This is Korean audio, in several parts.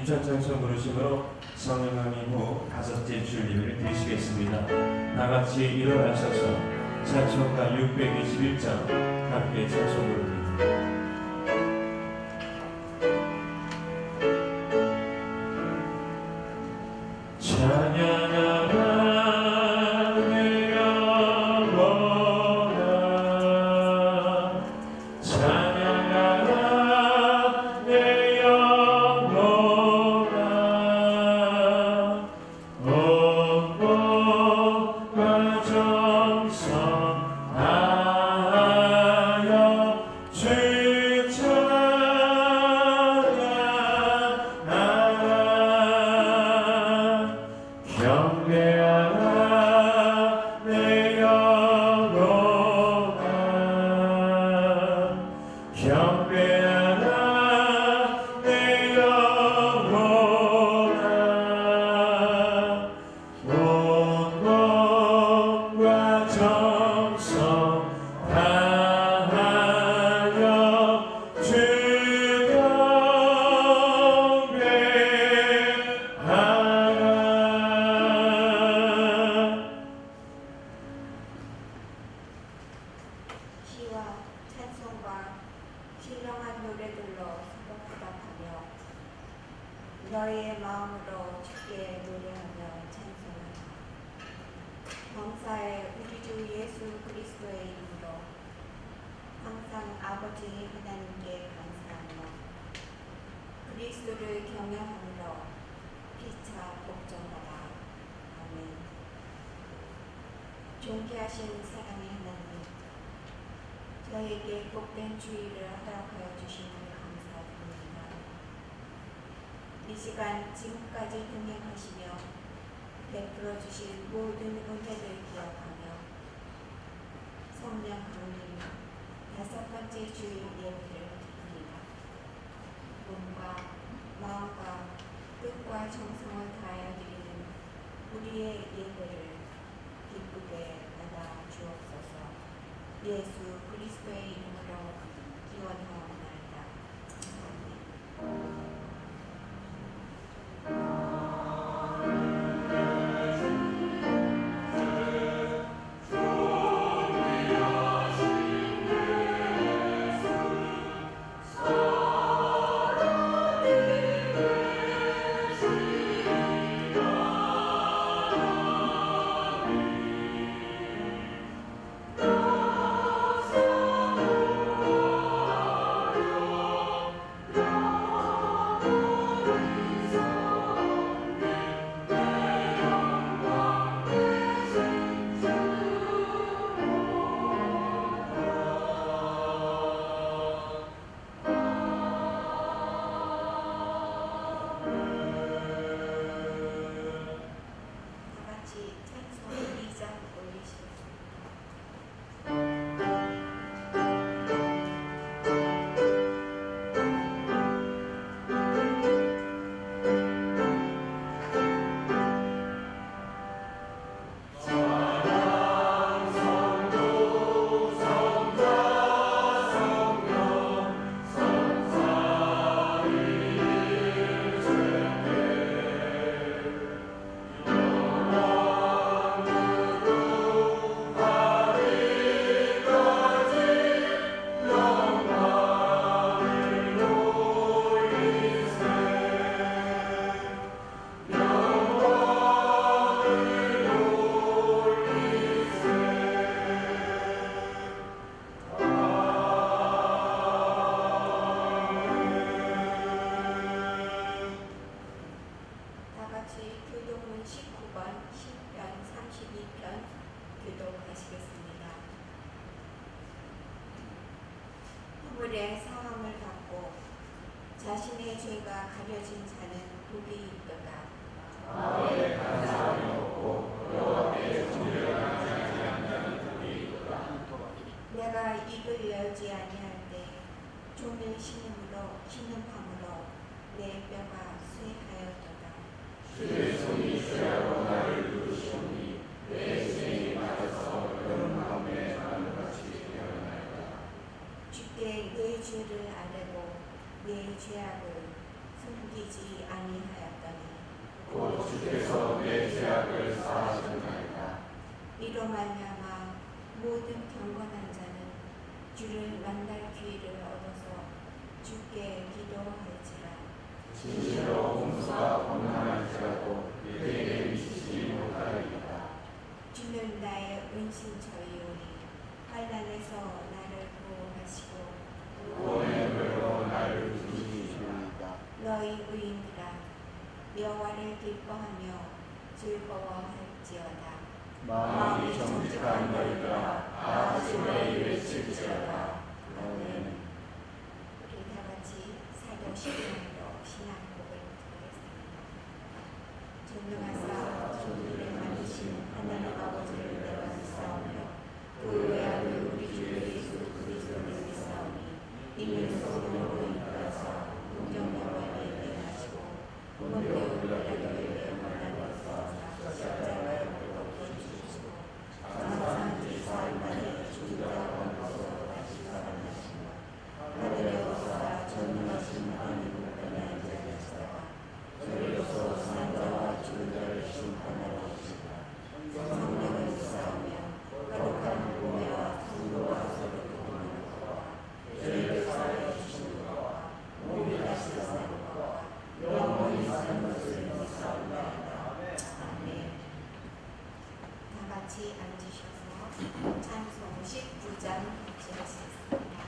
인천창송 부르심으로 성령함이 후 다섯째 줄 예배를 드리시겠습니다. 다같이 일어나셔서 찬송가 621장 함께 찬송 부릅니다. 너희의 마음으로 주께 노래하며 찬송하라. 범사에 우리 주 예수 그리스도의 이름으로 항상 아버지 하나님께 감사하며 그리스도를 경외함으로 피차 복종하라. 아멘. 존귀하신 사랑의 하나님, 저에게 복된 주의를 허락하여 주시니 감사드립니다. 이 시간 지금까지 동행하시며 베풀어 주신 모든 은혜를 기억하며 성령 하나님 다섯 번째 주일 예배를 드립니다. 몸과 마음과 뜻과 정성을 다하여 드리는 우리의 예배를 기쁘게 받아 주옵소서. 예수 그리스도의 이름으로 기원하옵나이다. 아멘. 하늘의 사함을 받고 자신의 죄가 가려진 자는 복이 있도다. 마음에 간사함이 없고 여호와께 정죄가 나지 않는 복이 있도다. 내가 입을 열지 아니할 때 종일 쉬는 밤으로 내 뼈가 쇠하였도다. 주의 손이 쇠하고 나를 누르시오니 내 죄에 맞아서 여름 밤에 나무같이 되었나이다. 주께 내 죄를 아뢰고 내 죄악을 숨기지 아니하였더니 곧 주께서 내 죄악을 사하셨나이다. 이로 말미암아 모든 경건한 자는 주를 만날 기회를 얻어서 주께 기도할지라. 진실로 홍수가 범람할지라도 그에게 미치지 못하리이다. 주는 나의 은신처이오니 환난에서 나를 보호하시고 구원의 물로 나를 지키시리이다. 너희 의인들아 여호와를 기뻐하며 즐거워할지어다. 마음이 정직한 너희들아 다 주의 외칠지어다. 아멘. 우리 다 같이 사도신앙으로 신앙곡을 드리겠습니다. 존중하사 존귀를 만드신 하나님 아버지를 내가 믿사오며 그 외아들 우리 주 예수 그리스도를 믿사오니 이는 성령으로 인하여서 동정녀와 예배하시고 본디오 빌라도에게 만나서 십자가에 못 박혀 죽으시고 장사한 지 사흘 만에 죽으다 건너서 다시 살아나시고 하늘에 오사 전능하신 하나님 우편에 앉아 계시다가 저리로서 산자와 죽은 자를 심판하러 오시다. 성령을 믿사오며 거룩한 공회와 성도와 서로 도움을 구하와 죄를 사하여 주시는 것과 몸이 다시 사는 것과 영원히 사는 것을 믿사옵나이다. 아멘. 다 같이 앉으셔서 찬송 19장 같이 하시겠습니다.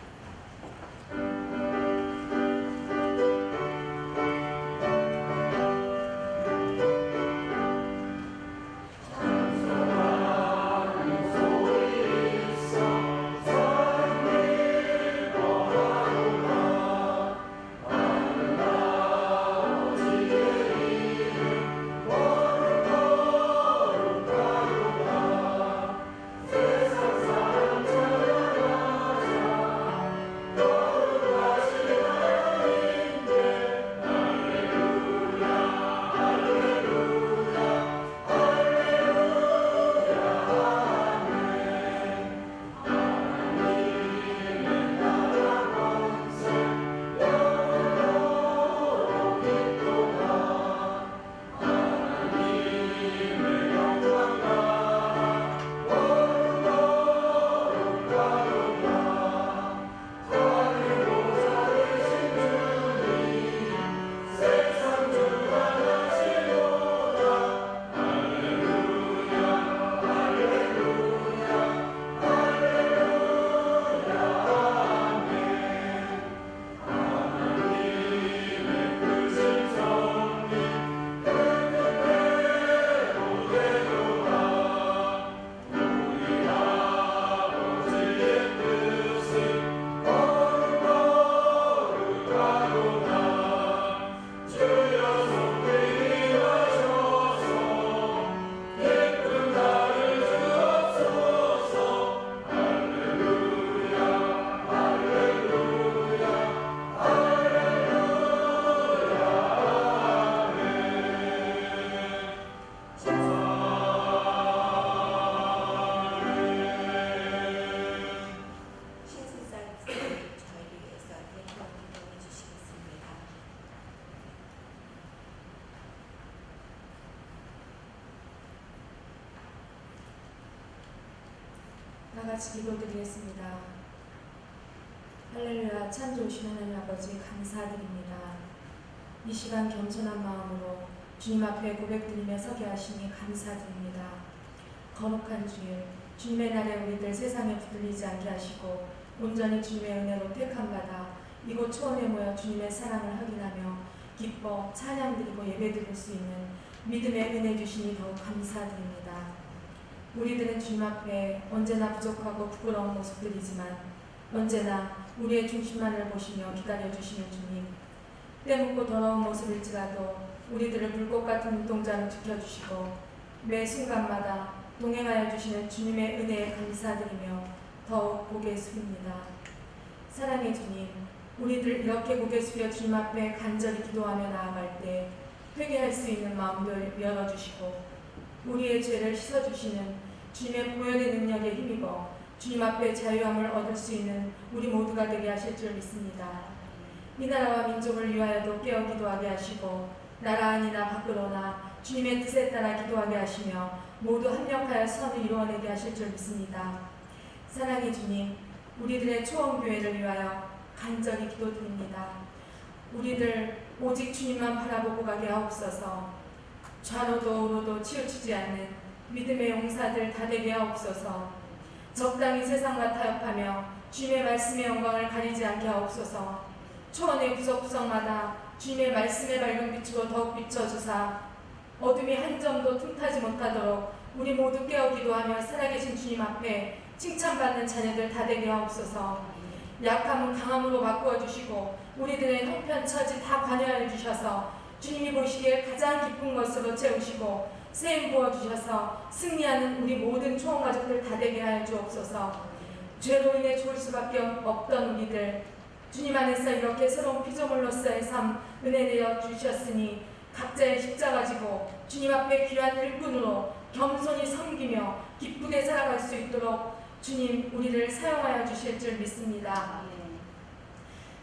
다 같이 기도드리겠습니다. 할렐루야. 참 좋으신 하나님 아버지 감사드립니다. 이 시간 겸손한 마음으로 주님 앞에 고백드리며 서게 하시니 감사드립니다. 거룩한 주일, 주님의 날에 우리들 세상에 붙들리지 않게 하시고 온전히 주님의 은혜로 택함받아 이곳 초원에 모여 주님의 사랑을 확인하며 기뻐 찬양드리고 예배드릴 수 있는 믿음의 은혜 주시니 더욱 감사드립니다. 우리들은 주님 앞에 언제나 부족하고 부끄러운 모습들이지만 언제나 우리의 중심만을 보시며 기다려주시는 주님, 때묻고 더러운 모습일지라도 우리들을 불꽃 같은 눈동자로 지켜주시고 매 순간마다 동행하여 주시는 주님의 은혜에 감사드리며 더욱 고개 숙입니다. 사랑의 주님, 우리들 이렇게 고개 숙여 주님 앞에 간절히 기도하며 나아갈 때 회개할 수 있는 마음도 열어주시고 우리의 죄를 씻어주시는 주님의 보혈의 능력에 힘입어 주님 앞에 자유함을 얻을 수 있는 우리 모두가 되게 하실 줄 믿습니다. 이 나라와 민족을 위하여도 깨어 기도하게 하시고 나라 안이나 밖으로나 주님의 뜻에 따라 기도하게 하시며 모두 합력하여 선을 이루어내게 하실 줄 믿습니다. 사랑의 주님, 우리들의 초원교회를 위하여 간절히 기도드립니다. 우리들 오직 주님만 바라보고 가게 하옵소서. 좌로도 우로도 치우치지 않는 믿음의 용사들 다 되게 하옵소서. 적당히 세상과 타협하며 주님의 말씀의 영광을 가리지 않게 하옵소서. 초원의 구석구석마다 주님의 말씀의 밝은 빛으로 더욱 비춰주사 어둠이 한 점도 틈타지 못하도록 우리 모두 깨어 기도하며 살아계신 주님 앞에 칭찬받는 자녀들 다 되게 하옵소서. 약함은 강함으로 바꾸어 주시고 우리들의 형편처지 다 관여하여 주셔서 주님이 보시기에 가장 기쁜 것으로 채우시고 세임 부어주셔서 승리하는 우리 모든 초원가족들 다 되게 하여 주옵소서. 죄로 인해 죽을 수밖에 없던 우리들 주님 안에서 이렇게 새로운 피조물로서의 삶 은혜 내어 주셨으니 각자의 십자가 지고 주님 앞에 귀한 일꾼으로 겸손히 섬기며 기쁘게 살아갈 수 있도록 주님 우리를 사용하여 주실 줄 믿습니다.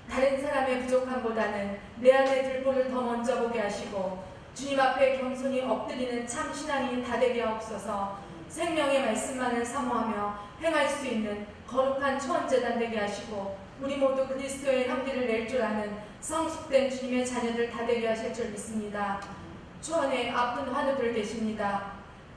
다른 사람의 부족함보다는 내 안의 들보를 더 먼저 보게 하시고 주님 앞에 겸손히 엎드리는 참 신앙이 다 되게 하옵소서. 생명의 말씀만을 사모하며 행할 수 있는 거룩한 초원제단 되게 하시고 우리 모두 그리스도의 향기를 낼 줄 아는 성숙된 주님의 자녀들 다 되게 하실 줄 믿습니다. 초원에 아픈 환우들 계십니다.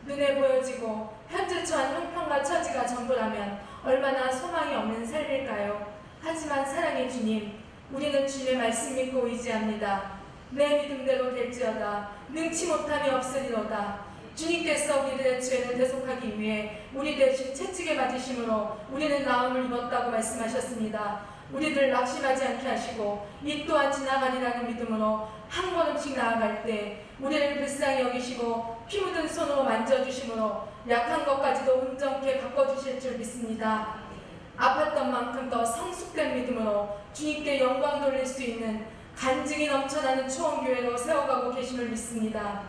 눈에 보여지고 현재 처한 형편과 처지가 전부라면 얼마나 소망이 없는 삶일까요? 하지만 사랑의 주님, 우리는 주님의 말씀 믿고 의지합니다. 내 믿음대로 될지어다. 능치 못함이 없으리로다. 주님께서 우리들의 죄를 대속하기 위해 우리 대신 채찍에 맞으심으로 우리는 나음을 입었다고 말씀하셨습니다. 우리들 낙심하지 않게 하시고 이 또한 지나가리라는 믿음으로 한 걸음씩 나아갈 때 우리를 불쌍히 여기시고 피 묻은 손으로 만져주심으로 약한 것까지도 온전케 바꿔주실 줄 믿습니다. 아팠던 만큼 더 성숙된 믿음으로 주님께 영광 돌릴 수 있는 간증이 넘쳐나는 초원교회로 세워가고 계심을 믿습니다.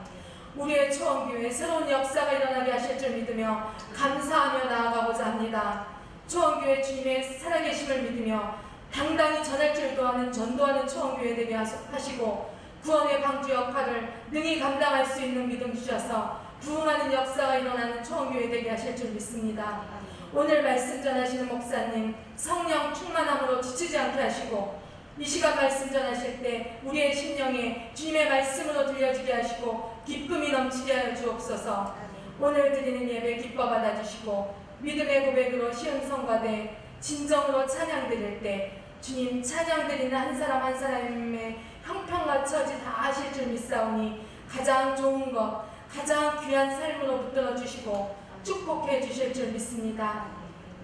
우리의 초원교회에 새로운 역사가 일어나게 하실 줄 믿으며 감사하며 나아가고자 합니다. 초원교회 주님의 살아계심을 믿으며 당당히 전할 줄도 아는 전도하는 초원교회 되게 하시고 구원의 방주 역할을 능히 감당할 수 있는 믿음 주셔서 부흥하는 역사가 일어나는 초원교회 되게 하실 줄 믿습니다. 오늘 말씀 전하시는 목사님 성령 충만함으로 지치지 않게 하시고 이 시간 말씀 전하실 때 우리의 심령에 주님의 말씀으로 들려지게 하시고 기쁨이 넘치게 하여 주옵소서. 오늘 드리는 예배 기뻐 받아주시고 믿음의 고백으로 시은 성가대 진정으로 찬양 드릴 때 주님 찬양 드리는 한 사람 한 사람의 형편과 처지 다 아실 줄 믿사오니 가장 좋은 것 가장 귀한 삶으로 붙들어 주시고 축복해 주실 줄 믿습니다.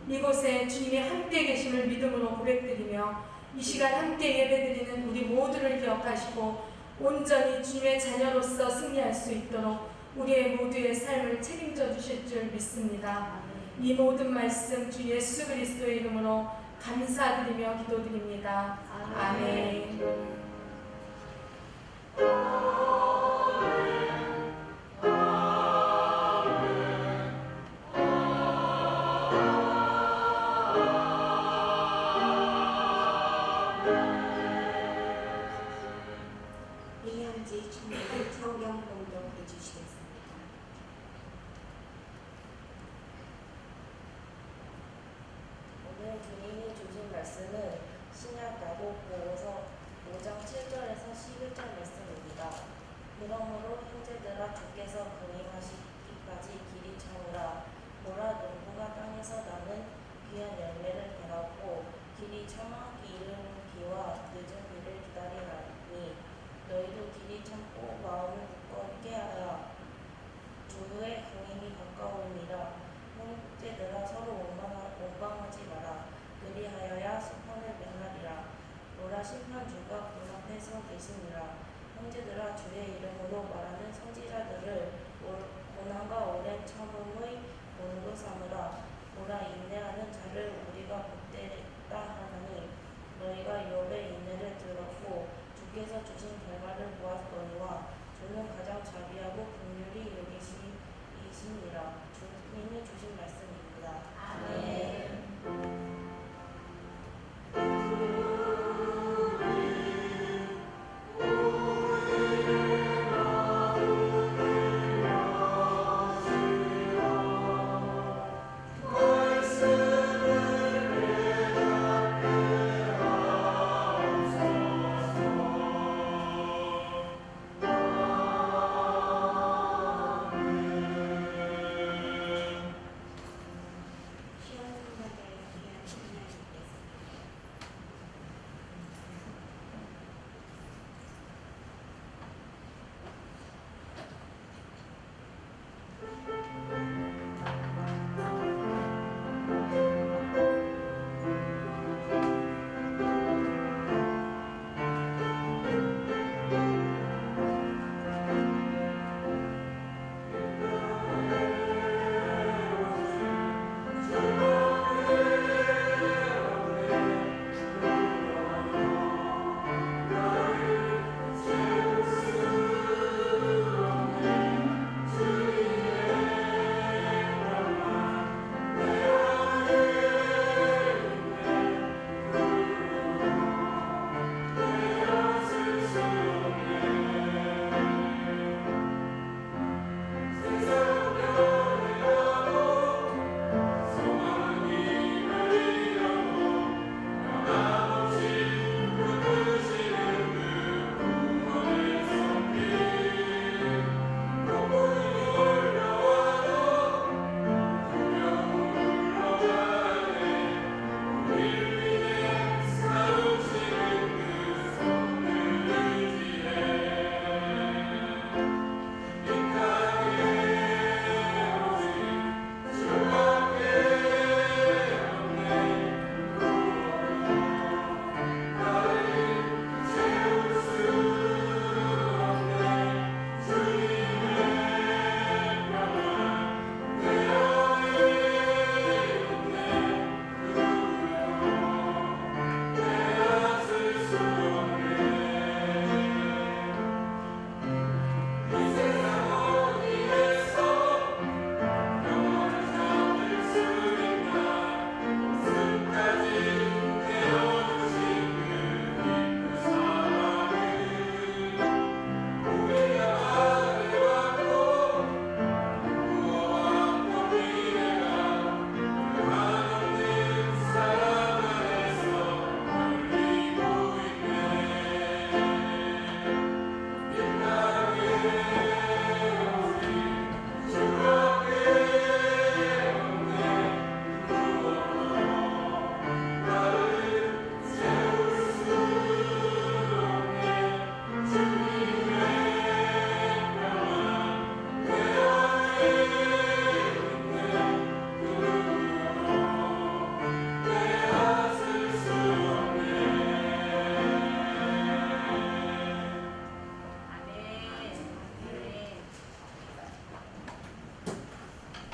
이곳에 주님이 함께 계심을 믿음으로 고백드리며 이 시간 함께 예배드리는 우리 모두를 기억하시고 온전히 주님의 자녀로서 승리할 수 있도록 우리의 모두의 삶을 책임져 주실 줄 믿습니다. 이 모든 말씀 주 예수 그리스도의 이름으로 감사드리며 기도드립니다. 아멘. 이현지 주님의 성경 공독해 주시겠습니다. 오늘 주님이 주신 말씀은 신약 야곱 보고서 5장 7절에서 11절 말씀입니다. 그러므로 형제들아 주께서 공임하시기까지 길이 참으라. 보라 농부가 땅에서 나는 귀한 열매를 배웠고 길이 참하기 이르는 비와 늦은 비를 기다리나니 너희도 길이 참고 마음을 굳건케 하라. 주의 강림이 가까우니라. 형제들아 서로 원망하지 마라. 그리하여야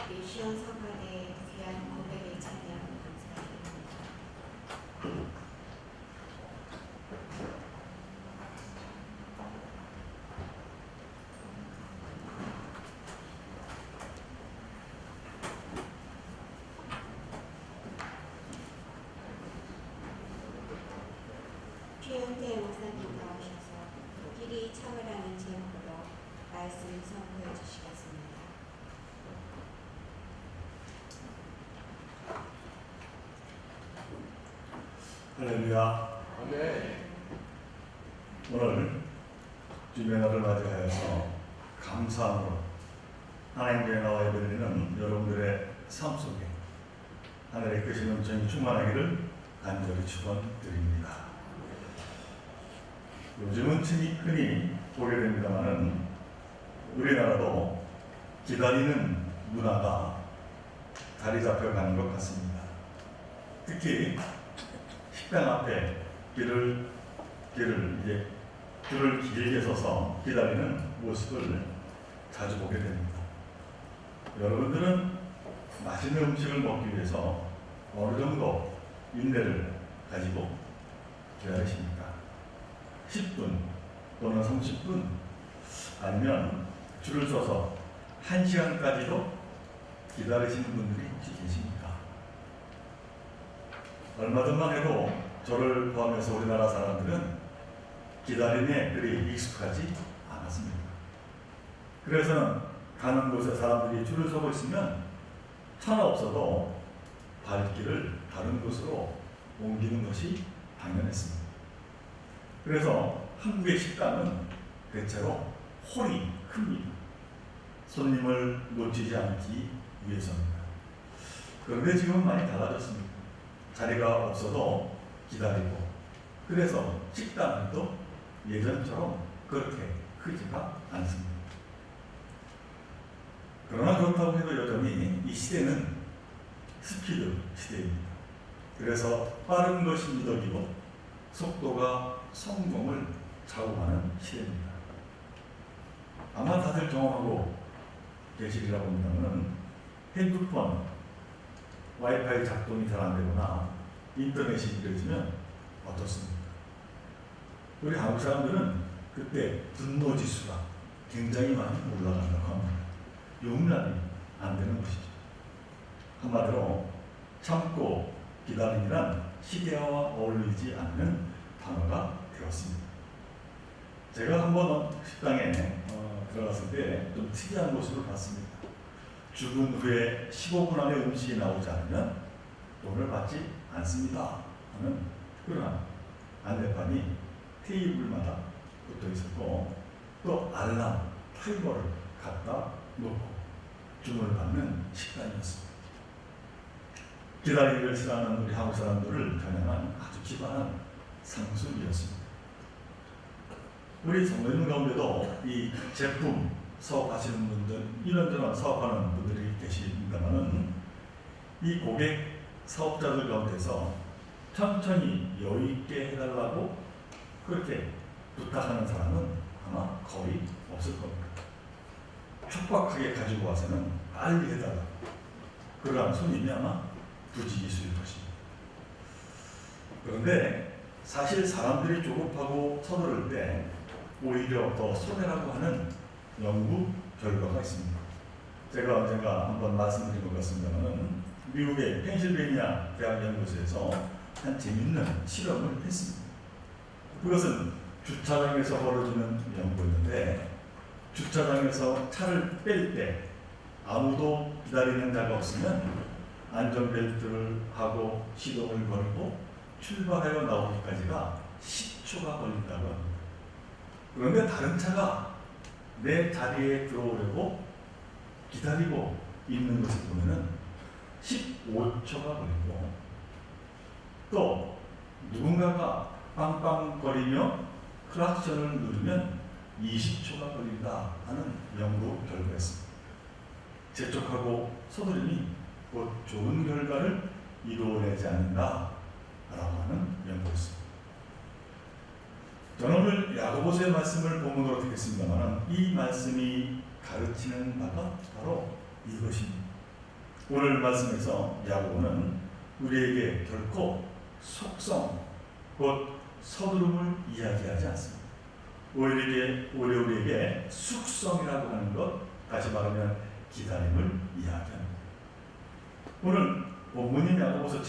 우리 시원 사관의 귀한 고백에 참여하는 감사드립니다. 최현태 목사님 나오셔서 길이 참으라는 제목으로 말씀 선포해 주시겠습니다. 할렐루야. 아멘. 오늘 주님의 날을 맞이하여서 감사함으로 하나님께 나와 예배드리는 여러분들의 삶 속에 하늘의 크신 은총이 충만하기를 간절히 축원드립니다. 요즘은 흔히 보게 됩니다마는 우리나라도 기다리는 문화가 자리 잡혀가는 것 같습니다. 특히 식당 앞에 줄을 길게 서서 기다리는 모습을 자주 보게 됩니다. 여러분들은 맛있는 음식을 먹기 위해서 어느 정도 인내를 가지고 기다리십니까? 10분 또는 30분 아니면 줄을 서서 1시간까지도 기다리시는 분들이 혹시 계십니까? 얼마 전만 해도 저를 포함해서 우리나라 사람들은 기다림에 그리 익숙하지 않았습니다. 그래서 가는 곳에 사람들이 줄을 서고 있으면 차가 없어도 발길을 다른 곳으로 옮기는 것이 당연했습니다. 그래서 한국의 식당은 대체로 홀이 큽니다. 손님을 놓치지 않기 위해서입니다. 그런데 지금은 많이 달라졌습니다. 자리가 없어도 기다리고, 그래서 식당도 예전처럼 그렇게 크지가 않습니다. 그러나 그렇다고 해도 여전히 이 시대는 스피드 시대입니다. 그래서 빠른 것이 미덕이고 속도가 성공을 좌우하는 시대입니다. 아마 다들 경험하고 계시리라고 합니다만 핸드폰 와이파이 작동이 잘 안 되거나 인터넷이 느려지면 어떻습니까? 우리 한국 사람들은 그때 분노 지수가 굉장히 많이 올라간다고 합니다. 용납이 안 되는 것이죠. 한마디로 참고 기다림이란 시대와 어울리지 않는 단어가 되었습니다. 제가 한번 식당에 들어갔을 때 좀 특이한 모습을 봤습니다. 죽은 후에 15분 안에 음식이 나오지 않으면 돈을 받지 않습니다 하는 그런 안내판이 테이블마다 붙어 있었고, 또 알람, 타이머를 갖다 놓고 주문을 받는 식당이었습니다. 기다리기를 싫어하는 우리 한국 사람들을 겨냥한 아주 기발한 상술이었습니다. 우리 성도님 가운데도 이 제품 사업하시는 분들, 이런저런 사업하는 분들이 계십니다만은 이 고객 사업자들 가운데서 천천히 여유있게 해달라고 그렇게 부탁하는 사람은 아마 거의 없을 겁니다. 촉박하게 가지고 와서는 빨리 해달라고, 그러한 손님이 아마 부지기수일 것입니다. 그런데 사실 사람들이 조급하고 서두를 때 오히려 더 손해라고 하는 연구 결과가 있습니다. 제가 언젠가 한번 말씀드린 것 같습니다만 미국의 펜실베니아 대학 연구소에서 한 재밌는 실험을 했습니다. 그것은 주차장에서 벌어지는 연구였는데, 주차장에서 차를 뺄 때 아무도 기다리는 자가 없으면 안전벨트를 하고 시동을 걸고 출발하여 나오기까지가 10초가 걸린다고 합니다. 그런데 다른 차가 내 자리에 들어오려고 기다리고 있는 것을 보면 15초가 걸리고, 또 누군가가 빵빵거리며 클락션을 누르면 20초가 걸린다 하는 연구 결과였습니다. 재촉하고 서두름이 곧 좋은 결과를 이루어내지 않는다라고 하는 연구였습니다. 저는 오늘 야고보서의 말씀을 본문으로 듣겠습니다만 이 말씀이 가르치는 바가 바로 이것입니다. 오늘 말씀에서 야고보는 우리에게 결코 속성, 곧 서두름을 이야기하지 않습니다. 오히려 우리에게 숙성이라고 하는 것, 다시 말하면 기다림을 이야기합니다. 오늘 본문인 야고보서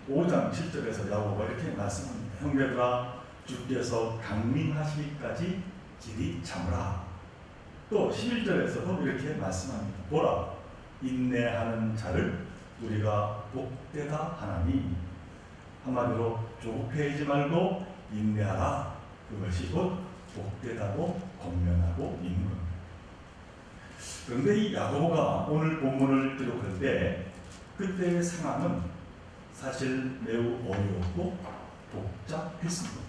5장 7절에서 야고보가 이렇게 말씀합니다. 형제들아, 주께서 강림하시기까지 길이 참으라. 또 11절에서도 이렇게 말씀합니다. 보라, 인내하는 자를 우리가 복되다 하나니. 한마디로 조급해하지 말고 인내하라. 그것이 곧 복되다고 권면하고 있는 겁니다. 그런데 이 야고보가 오늘 본문을 기록할 때 그때의 상황은 사실 매우 어려웠고 복잡했습니다.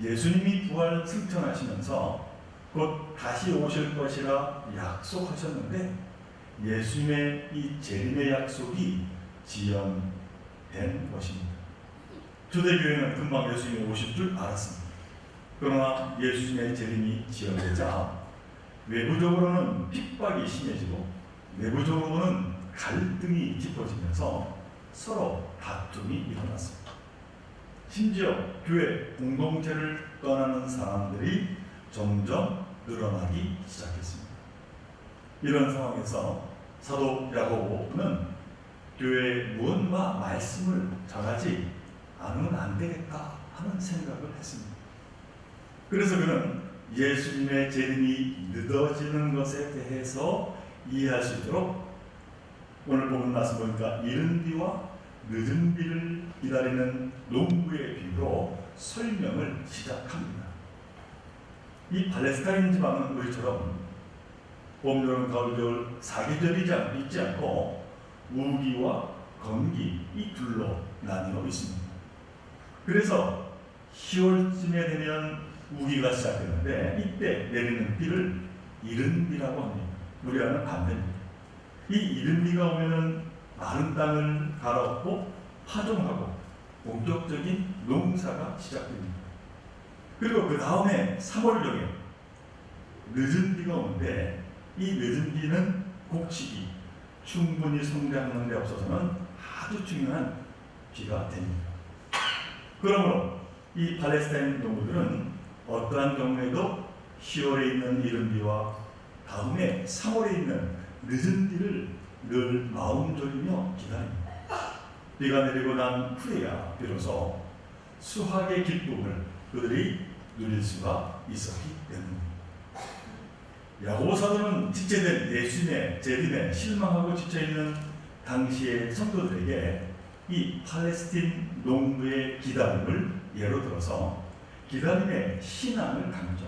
예수님이 부활 승천하시면서 곧 다시 오실 것이라 약속하셨는데 예수님의 이 재림의 약속이 지연된 것입니다. 초대교회는 금방 예수님이 오실 줄 알았습니다. 그러나 예수님의 재림이 지연되자 외부적으로는 핍박이 심해지고 내부적으로는 갈등이 깊어지면서 서로 다툼이 일어났습니다. 심지어 교회 공동체를 떠나는 사람들이 점점 늘어나기 시작했습니다. 이런 상황에서 사도 야고보는 교회에 무언가 말씀을 전하지 않으면 안 되겠다 하는 생각을 했습니다. 그래서 그는 예수님의 재림이 늦어지는 것에 대해서 이해할 수 있도록 오늘 보는 말씀 보니까 이른 비와 늦은 비를 기다리는 농부의 비유로 설명을 시작합니다. 이 팔레스타인 지방은 우리처럼 봄, 여름, 가을, 겨울 사계절이 있지 않고 우기와 건기 이 둘로 나뉘어 있습니다. 그래서 10월쯤에 되면 우기가 시작되는데 이때 내리는 비를 이른 비라고 합니다. 우리와는 반대입니다. 이 이른 비가 오면은 마른 땅을 갈아엎고 파종하고 본격적인 농사가 시작됩니다. 그리고 그 다음에 3월경에 늦은 비가 오는데 이 늦은 비는 곡식이 충분히 성장하는 데 없어서는 아주 중요한 비가 됩니다. 그러므로 이 팔레스타인 농부들은 어떠한 경우에도 10월에 있는 이른 비와 다음에 3월에 있는 늦은 비를 늘 마음 졸이며 기다립니다. 비가 내리고 난 후에야 비로소 수확의 기쁨을 그들이 누릴 수가 있었기 때문입니다. 야고보 사도는 지체된 예수님의 재림에 실망하고 지쳐있는 당시의 성도들에게 이 팔레스틴 농부의 기다림을 예로 들어서 기다림의 신앙을 강조합니다.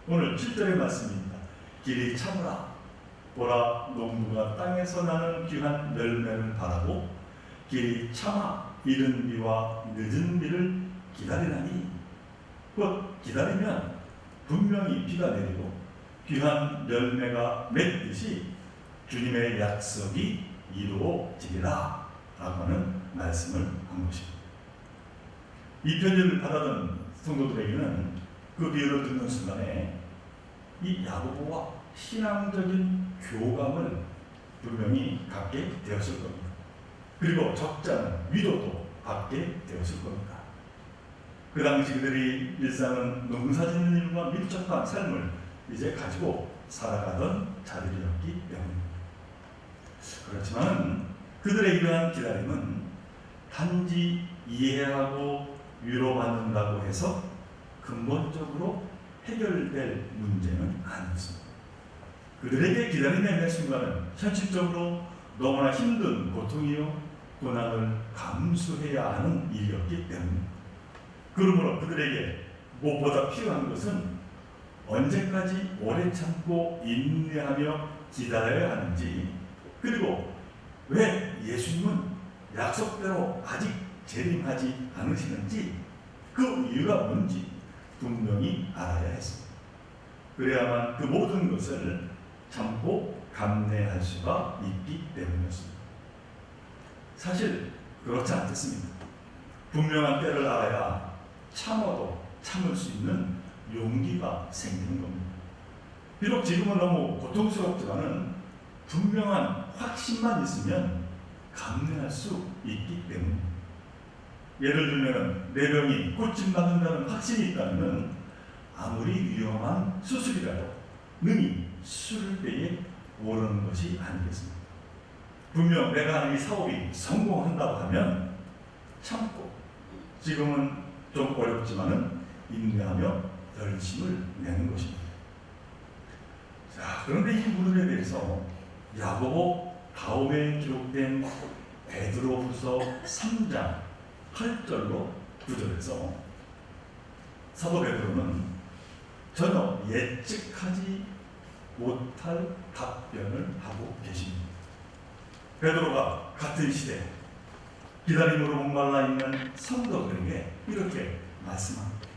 오늘 7절의 말씀입니다. 길이 참으라. 보라, 농부가 땅에서 나는 귀한 열매를 바라고 길이 참아 이른 비와 늦은 비를 기다리나니. 곧 기다리면 분명히 비가 내리고 귀한 열매가 맺듯이 주님의 약속이 이루어지리라 라고 하는 말씀을 한 것입니다. 이 편지를 받아든 성도들에게는 그 비유를 듣는 순간에 이 야고보와 신앙적인 교감을 분명히 갖게 되었을 겁니다. 그리고 적잖은 위로도 받게 되었을 겁니다. 그 당시 그들이 일상은 농사짓는 일과 밀접한 삶을 이제 가지고 살아가던 자들이었기 때문입니다. 그렇지만 그들의 이러한 기다림은 단지 이해하고 위로받는다고 해서 근본적으로 해결될 문제는 아니었습니다. 그들에게 기다림의 매 순간은 현실적으로 너무나 힘든 고통이요 고난을 감수해야 하는 일이었기 때문입니다. 그러므로 그들에게 무엇보다 필요한 것은 언제까지 오래 참고 인내하며 기다려야 하는지, 그리고 왜 예수님은 약속대로 아직 재림하지 않으시는지 그 이유가 뭔지 분명히 알아야 했습니다. 그래야만 그 모든 것을 참고 감내할 수가 있기 때문이었습니다. 사실 그렇지 않겠습니다. 분명한 때를 알아야 참아도 참을 수 있는 용기가 생기는 겁니다. 비록 지금은 너무 고통스럽지만은 분명한 확신만 있으면 감내할 수 있기 때문입니다. 예를 들면 내 병이 고침받는다는 확신이 있다면 아무리 위험한 수술이라도 능히 수술 때에 오르는 것이 아니겠습니까? 분명 내가 하는 이 사업이 성공한다고 하면 참고 지금은 좀 어렵지만은 인내하며 열심을 내는 것입니다. 자, 그런데 이 무릎에 대해서 야고보 다음에 기록된 베드로후서 3장 8절로 9절에서 사도 베드로는 전혀 예측하지 못할 답변을 하고 계십니다. 베드로가 같은 시대 기다림으로 목말라 있는 성도들에게 이렇게 말씀합니다.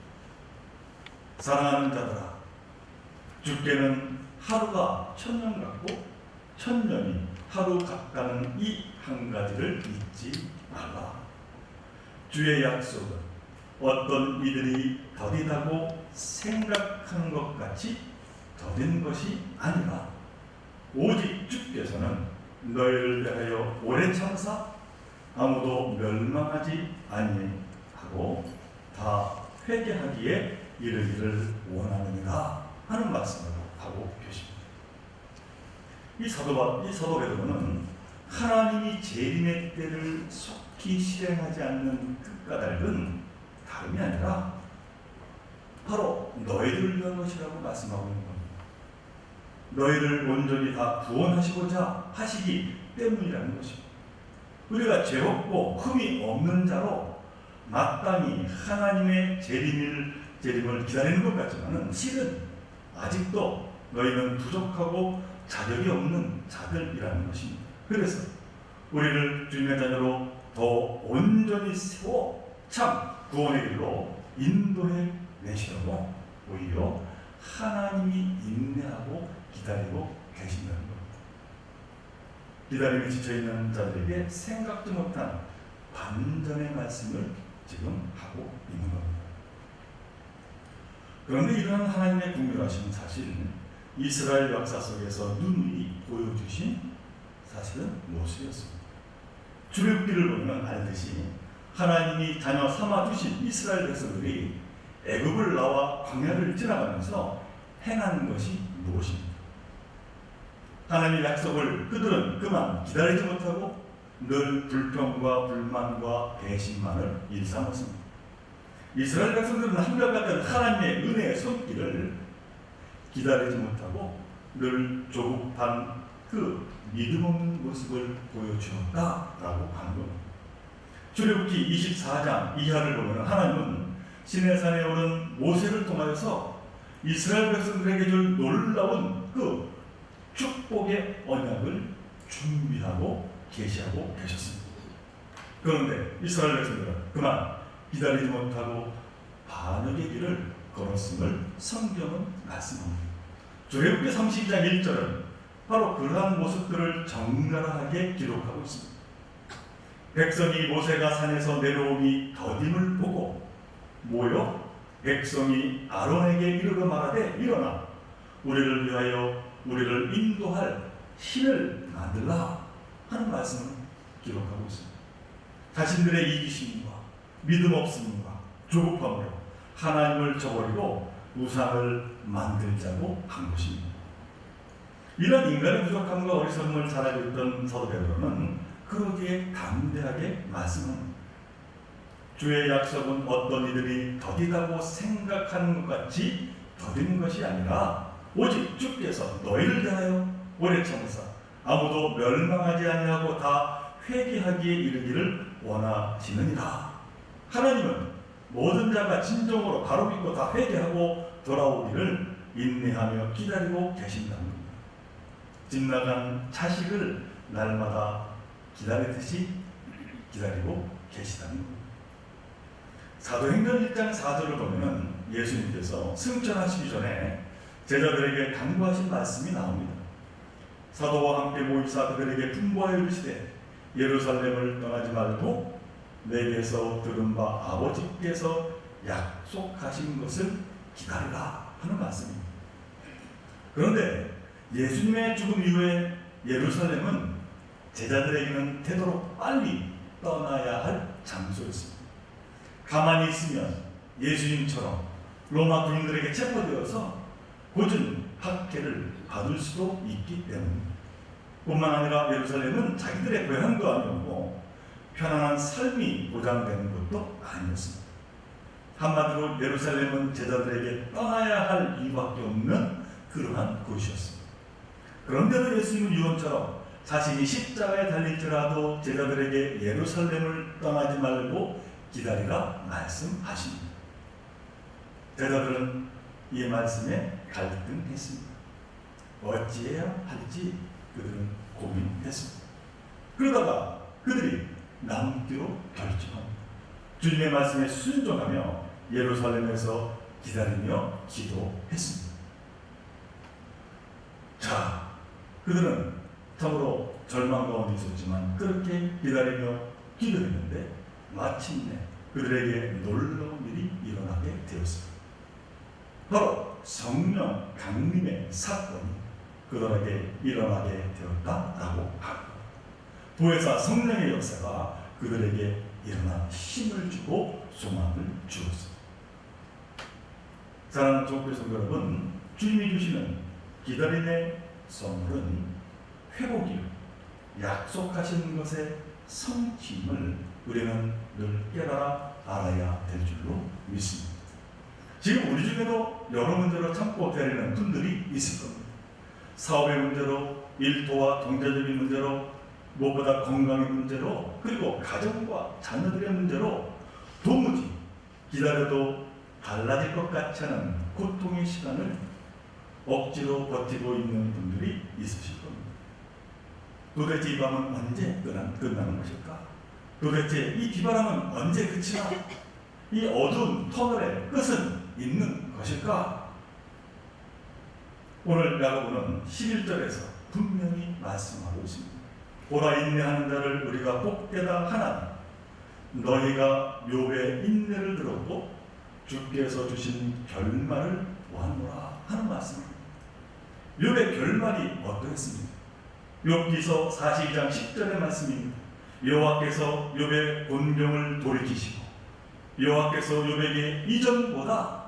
사랑하는 자들아, 주께는 하루가 1000년 같고 1000년이 하루 같다는 이 한 가지를 잊지 말라. 주의 약속은 어떤 이들이 더디다고 생각하는 것 같이 더딘 것이 아니라 오직 주께서는 너희를 대하여 오래 참사 아무도 멸망하지 아니하고 다 회개하기에 이르기를 원하느니라 하는 말씀을 하고 계십니다. 이 사도 베드로는 하나님이 재림의 때를 속히 실행하지 않는 그 까닭은 다름이 아니라 바로 너희를 위한 것이라고 말씀하고 있는 겁니다. 너희를 온전히 다 구원하시고자 하시기 때문이라는 것입니다. 우리가 죄없고 흠이 없는 자로 마땅히 하나님의 재림을 기다리는 것 같지만 실은 아직도 너희는 부족하고 자격이 없는 자들이라는 것입니다. 그래서 우리를 주님의 자녀로 더 온전히 세워 참 구원의 길로 인도해 내시려고 오히려 하나님이 인내하고 기다리고 계신다는 겁니다. 기다림에 지쳐있는 자들에게 생각도 못한 반전의 말씀을 지금 하고 있는 겁니다. 그런데 이러한 하나님의 긍휼하심은 사실 이스라엘 역사 속에서 누누이 보여주신 사실은 모습이었습니다. 출애굽기를 보면 알듯이 하나님이 자녀 삼아주신 이스라엘 백성들이 애굽을 나와 광야를 지나가면서 행한 것이 무엇입니까? 하나님의 약속을 그들은 그만 기다리지 못하고 늘 불평과 불만과 배신만을 일삼았습니다. 이스라엘 백성들은 한결같은 하나님의 은혜의 손길을 기다리지 못하고 늘 조급한 그 믿음 없는 모습을 보여주었다라고 하는 겁니다. 출애굽기 24장 이하를 보면 하나님은 시내산에 오른 모세를 통하여서 이스라엘 백성들에게 줄 놀라운 그 축복의 언약을 준비하고 계시하고 계셨습니다. 그런데 이스라엘 백성들은 그만 기다리지 못하고 반역의 길을 걸었음을 성경은 말씀합니다. 출애굽기 32장 1절은 바로 그러한 모습들을 적나라하게 기록하고 있습니다. 백성이 모세가 산에서 내려오니 더딤을 보고 모여 백성이 아론에게 이르러 말하되 일어나 우리를 위하여 우리를 인도할 신을 만들라 하는 말씀을 기록하고 있습니다. 자신들의 이기심과 믿음 없음과 조급함으로 하나님을 저버리고 우상을 만들자고 한 것입니다. 이런 인간의 부족함과 어리석음을 잘 알고 있던 사도 베드로는 그러기에 담대하게 말씀합니다. 주의 약속은 어떤 이들이 더디다고 생각하는 것 같이 더딘 것이 아니라 오직 주께서 너희를 대하여 오래 참으사 아무도 멸망하지 아니하고 다 회개하기에 이르기를 원하시느니라. 하나님은 모든 자가 진정으로 바로 믿고 다 회개하고 돌아오기를 인내하며 기다리고 계신다는 겁니다. 집 나간 자식을 날마다 기다리듯이 기다리고 계시다는 겁니다. 사도행전 1장 4절을 보면 예수님께서 승천하시기 전에 제자들에게 당부하신 말씀이 나옵니다. 사도와 함께 모이사 그들에게 분부하여 이르시되 예루살렘을 떠나지 말고 내게서 들은 바 아버지께서 약속하신 것을 기다리라 하는 말씀입니다. 그런데 예수님의 죽음 이후에 예루살렘은 제자들에게는 되도록 빨리 떠나야 할 장소였습니다. 가만히 있으면 예수님처럼 로마 군인들에게 체포되어서 곧은 학계를 받을 수도 있기 때문입니다. 뿐만 아니라 예루살렘은 자기들의 고향도 아니었고 편안한 삶이 보장되는 것도 아니었습니다. 한마디로 예루살렘은 제자들에게 떠나야 할 이유밖에 없는 그러한 곳이었습니다. 그런데도 예수님은 유언처럼 자신이 십자가에 달릴지라도 제자들에게 예루살렘을 떠나지 말고 기다리라 말씀하십니다. 제자들은 이 말씀에 갈등했습니다. 어찌해야 할지 그들은 고민했습니다. 그러다가 그들이 남기로 결정합니다. 주님의 말씀에 순종하며 예루살렘에서 기다리며 기도했습니다. 자, 그들은 참으로 절망 가운데 있었지만 그렇게 기다리며 기도했는데 마침내 그들에게 놀라운 일이 일어나게 되었습니다. 바로 성령 강림의 사건이 그들에게 일어나게 되었다라고 합니다. 보혜사 성령의 역사가 그들에게 일어나 힘을 주고 소망을 주었습니다. 사랑하는 종교 성도 여러분, 주님이 주시는 기다림의 선물은 회복이요 약속하신 것의 성취임을 우리는 늘 깨달아 알아야 될 줄로 믿습니다. 지금 우리 중에도 여러 문제로 참고 기다리는 분들이 있을 겁니다. 사업의 문제로, 일터와 경제적인 문제로, 무엇보다 건강의 문제로, 그리고 가정과 자녀들의 문제로 도무지 기다려도 달라질 것 같지 않은 고통의 시간을 억지로 버티고 있는 분들이 있으실 겁니다. 도대체 이 밤은 언제 끝나는 것일까? 도대체 이 비바람은 언제 그치나? 이 어두운 터널의 끝은 있는 것일까? 오늘 야고보는 11절에서 분명히 말씀하고 있습니다. 보라 인내하는 자를 우리가 복되다 하나니 너희가 욥의 인내를 들었고 주께서 주신 결말을 보았노라 하는 말씀입니다. 욥의 결말이 어떠했습니까? 욥기서 42장 10절의 말씀입니다. 여호와께서 욥의 곤경을 돌이키시고 여호와께서 욥에게 이전보다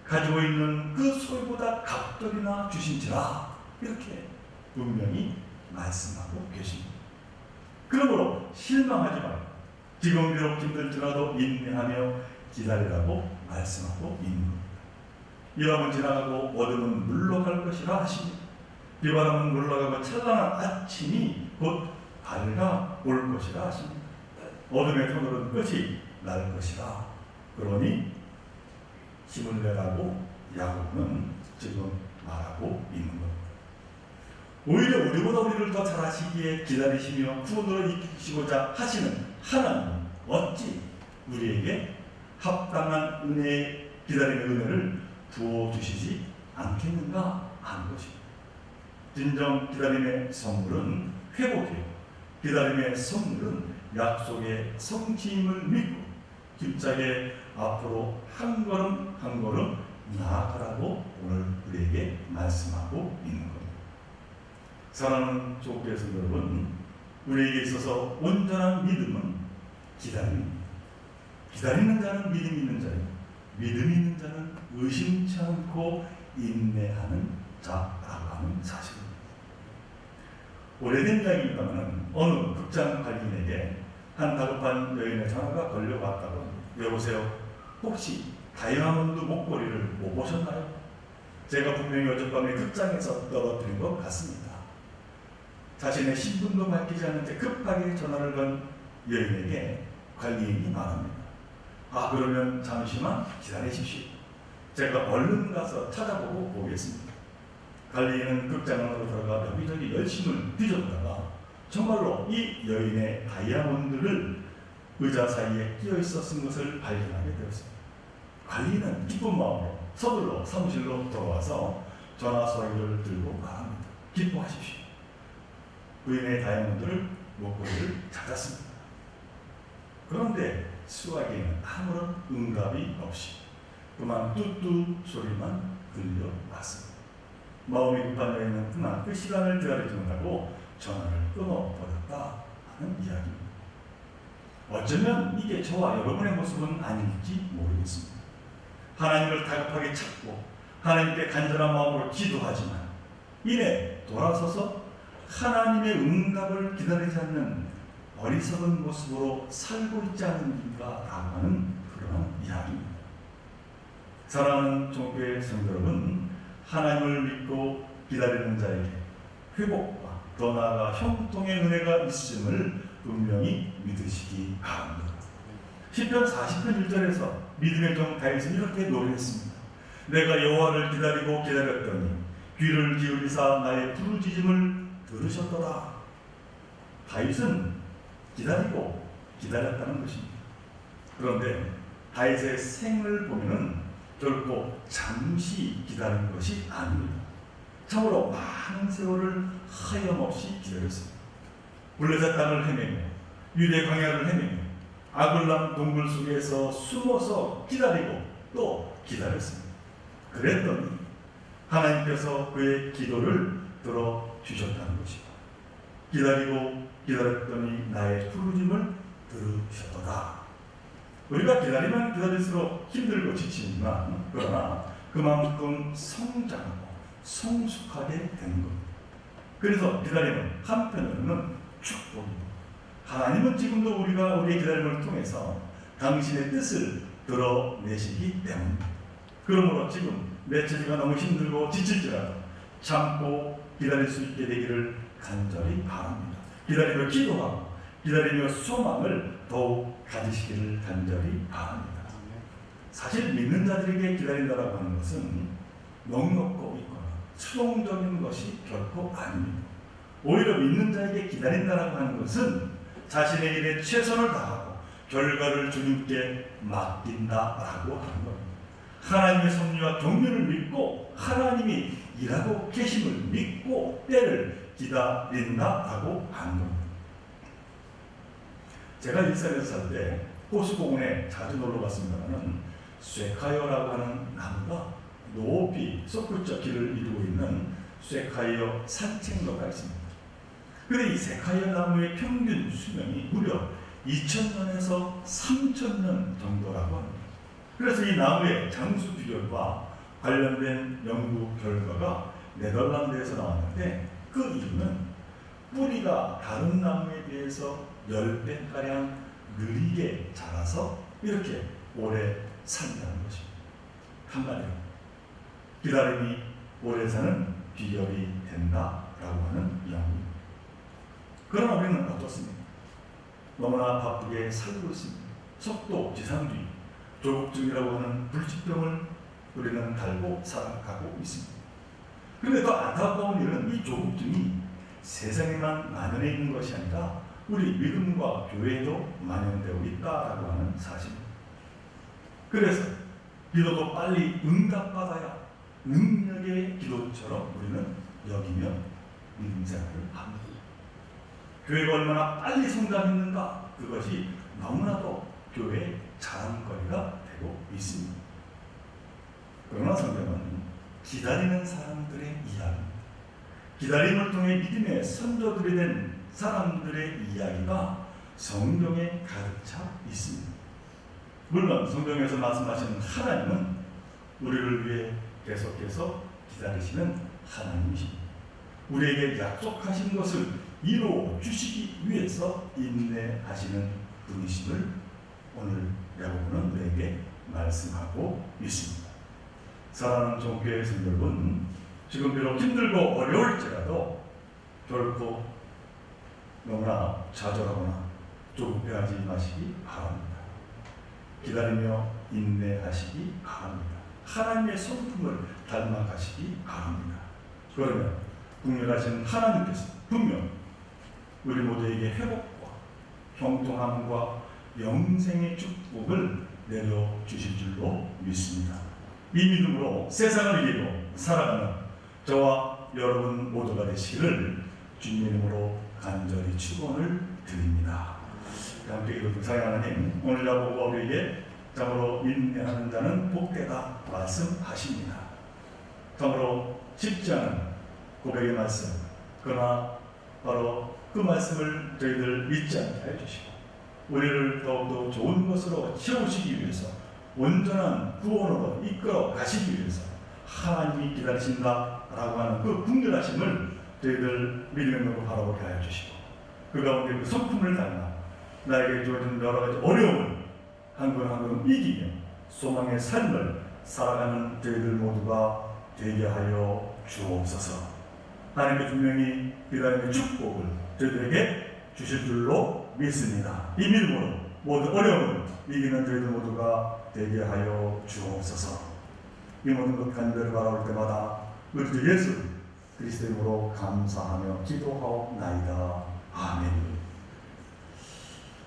가지고 있는 그 소유보다 갑돌이나 주신지라 이렇게 분명히 말씀하고 계십니다. 그러므로 실망하지 말고 지금 비록 힘들지라도 인내하며 기다리라고 말씀하고 있는 겁니다. 이 밤은 지나가고 어둠은 물러갈 것이라 하십니다. 비바람은 물러가고 찬란한 아침이 곧 밝아올 것이라 하십니다. 어둠의 터널은 끝이 날 것이라. 그러니 힘을 내라고 야고보는 지금 말하고 있는 겁니다. 오히려 우리보다 우리를 더 잘하시기에 기다리시며 구원으로 이끄시고자 하시는 하나님은 어찌 우리에게 합당한 은혜의 기다림의 은혜를 부어주시지 않겠는가 하는 것입니다. 진정 기다림의 선물은 회복이에요. 기다림의 선물은 약속의 성취임을 믿고 힘차게 앞으로 한 걸음 한 걸음 나아가라고 오늘 우리에게 말씀하고 있는 겁니다. 사랑하는 조국의 성도 여러분, 우리에게 있어서 온전한 믿음은 기다림입니다. 기다리는 자는 믿음이 있는 자요, 믿음이 있는 자는 의심치 않고 인내하는 자라고 하는 사실입니다. 오래된 이야기입니다만 어느 극장 관리인에게 한 다급한 여인의 전화가 걸려왔다고 합니다. 여보세요, 혹시 다이아몬드 목걸이를 못 보셨나요? 제가 분명히 어젯밤에 극장에서 떨어뜨린 것 같습니다. 자신의 신분도 밝히지 않은 채 급하게 전화를 건 여인에게 관리인이 말합니다. 아, 그러면 잠시만 기다리십시오. 제가 얼른 가서 찾아보고 오겠습니다. 관리인은 극장 안으로 들어가 여기저기 열심을 뒤졌다가 정말로 이 여인의 다이아몬드를 의자 사이에 끼어 있었은 것을 발견하게 되었습니다. 관리인은 기쁜 마음으로 서둘러 사무실로 돌아와서 전화 소리를 들고 말합니다. 기뻐하십시오. 부인의 다이아몬드를 목걸이를 찾았습니다. 그런데 수화기에는 아무런 응답이 없이 그만 뚜뚜 소리만 들려왔습니다. 마음이 급한 여인은 그만 그 시간을 기다리지 못하고 전화를 끊어버렸다 하는 이야기입니다. 어쩌면 이게 저와 여러분의 모습은 아닐지 모르겠습니다. 하나님을 다급하게 찾고 하나님께 간절한 마음으로 기도하지만 이내 돌아서서 하나님의 응답을 기다리지 않는 어리석은 모습으로 살고 있지 않은가라고 하는 그런 이야기입니다. 사랑하는 종교의 성도 여러분, 하나님을 믿고 기다리는 자에게 회복과 더 나아가 형통의 은혜가 있음을 분명히 믿으시기 바랍니다. 시편 40편 1절에서 믿음의 종 다윗은 이렇게 노래했습니다. 내가 여호와를 기다리고 기다렸더니 귀를 기울이사 나의 부르짖음을 들으셨더라. 다윗은 기다리고 기다렸다는 것입니다. 그런데 다윗의 생을 보면은 결코 잠시 기다린 것이 아닙니다. 참으로 많은 세월을 하염없이 기다렸습니다. 블레셋 땅을 헤매며 유대 광야를 헤매며 아굴람 동굴 속에서 숨어서 기다리고 또 기다렸습니다. 그랬더니 하나님께서 그의 기도를 들어주셨다는 것이고 기다리고 기다렸더니 나의 부르짖음을 들으셨도다. 우리가 기다리면 기다릴수록 힘들고 지치지만 그러나 그만큼 성장하고 성숙하게 되는 겁니다. 그래서 기다림은 한편으로는 축복입니다. 하나님은 지금도 우리의 기다림을 통해서 당신의 뜻을 드러내시기 때문입니다. 그러므로 지금 내 처지가 너무 힘들고 지칠지라도 참고 기다릴 수 있게 되기를 간절히 바랍니다. 기다리며 기도하고 기다리며 소망을 더욱 가지시기를 간절히 바랍니다. 사실 믿는 자들에게 기다린다라고 하는 것은 넉넉고 있거나 수동적인 것이 결코 아닙니다. 오히려 믿는 자에게 기다린다라고 하는 것은 자신의 일에 최선을 다하고 결과를 주님께 맡긴다라고 하는 겁니다. 하나님의 섭리와 경륜을 믿고 하나님이 일하고 계심을 믿고 때를 기다린다라고 하는 겁니다. 제가 일산에서 살 때 호수공원에 자주 놀러 갔습니다만 쇠카이어라고 하는 나무가 높이 솟구쳐 길을 이루고 있는 쇠카이어 산책로가 있습니다. 그런데 이 쇠카이어 나무의 평균 수명이 무려 2000년에서 3000년 정도라고 합니다. 그래서 이 나무의 장수 비결과 관련된 연구 결과가 네덜란드에서 나왔는데 그 이유는 뿌리가 다른 나무에 비해서 10배가량 느리게 자라서 이렇게 오래 산다는 것입니다. 한마디로 기다림이 오래 사는 비결이 된다라고 하는 이야기입니다. 그러나 우리는 어떻습니까? 너무나 바쁘게 살고 있습니다. 속도 지상주의, 조국증이라고 하는 불치병을 우리는 달고 살아가고 있습니다. 그런데 더 안타까운 일은 이 조국증이 세상에만 만연해 있는 것이 아니라 우리 믿음과 교회에도 만연되어 있다라고 하는 사실입니다. 그래서 기도도 빨리 응답받아야 능력의 기도처럼 우리는 여기며 믿음 생활을 합니다. 교회가 얼마나 빨리 성장했는가, 그것이 너무나도 교회의 자랑거리가 되고 있습니다. 그러나 성경은 기다리는 사람들의 이야기입니다. 기다림을 통해 믿음의 선조들이 된 사람들의 이야기가 성경에 가득 차 있습니다. 물론 성경에서 말씀하시는 하나님은 우리를 위해 계속해서 기다리시는 하나님이십니다. 우리에게 약속하신 것을 이루어 주시기 위해서 인내하시는 분이심을 오늘 야고보는 우리에게 말씀하고 있습니다. 사랑하는 종교의 성도 여러분, 지금 비록 힘들고 어려울지라도 결코 너무나 좌절하거나 조급해하지 마시기 바랍니다. 기다리며 인내하시기 바랍니다. 하나님의 성품을 닮아가시기 바랍니다. 그러면 국률하신 하나님께서 분명 우리 모두에게 회복과 형통함과 영생의 축복을 내려주실 줄로 믿습니다. 이 믿음으로 세상을 이기고 살아가는 저와 여러분 모두가 되시기를 주님의 이름으로 간절히 축원을 드립니다. 함께 기도드리는 사랑하는 하나님, 오늘 야고보가 우리에게 참으로 인내하는 자는 복되다 말씀하십니다. 참으로 쉽지 않은 고백의 말씀, 그러나 바로 그 말씀을 저희들 잊지 않게 해주시고 우리를 더욱더 좋은 것으로 채우시기 위해서 온전한 구원으로 이끌어 가시기 위해서 하나님이 기다리신다라고 하는 그 궁결하심을 저희들 믿음으로 바라보게 하여 주시고 그 가운데 그 성품을 닮아 나에게 주어진 여러 가지 어려움을 한 걸음 한 걸음 이기며 소망의 삶을 살아가는 저희들 모두가 되게 하여 주옵소서. 하나님의 분명히 기다림의 축복을 저희들에게 주실 줄로 믿습니다. 이 믿음으로 모든 어려움을 이기는 저희들 모두가 되게 하여 주옵소서. 이 모든 것 간절히 바라볼 때마다 우리 주 예수 그리스도 이름으로 감사하며 기도하옵나이다. 아멘.